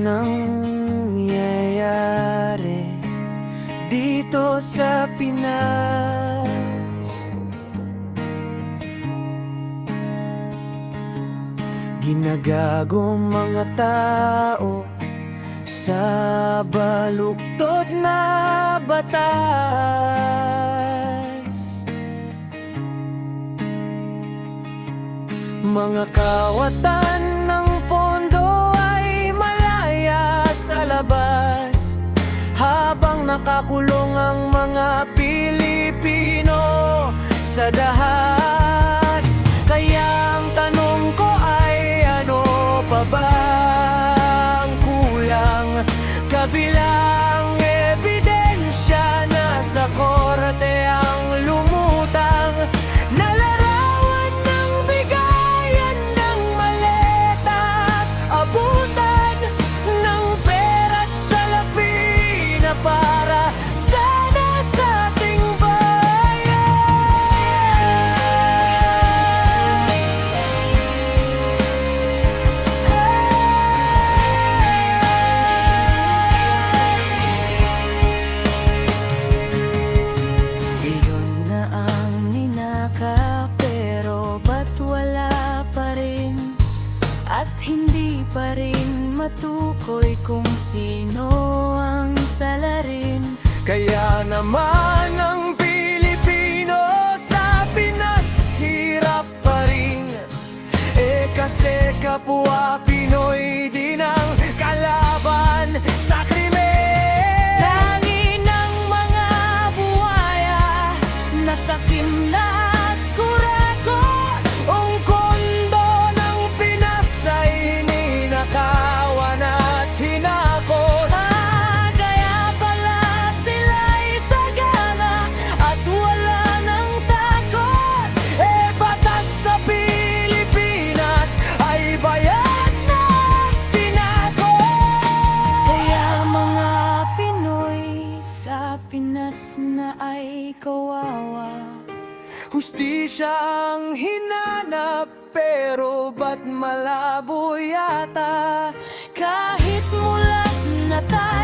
nangyayari dito sa Pinas. Ginagago mga tao sa baluktot na batas. Mga kawatan ng pondo ay malaya sa labas, habang nakakulong ang mga Pilipino sa dahas. Kaya ang tanong ko ay ano pa ba ang kulang? Kabilang ebidensya na sa korte ang lumutang, nalarawan ng bigayan ng maleta at abutan ng pera't salapi na para sana sa ating pero ba't wala pa rin? At hindi pa rin matukoy kung sino ang salarin. Kaya naman ang Pilipino sa Pinas hirap pa rin. Kasi kapwa Pinoy din ang kalaban sa krimen. Tangi ng mga buhaya na sakim na Pinas na ay kawawa. Hustisya ang hinanap, pero ba't malabo yata? Kahit mulat na tayo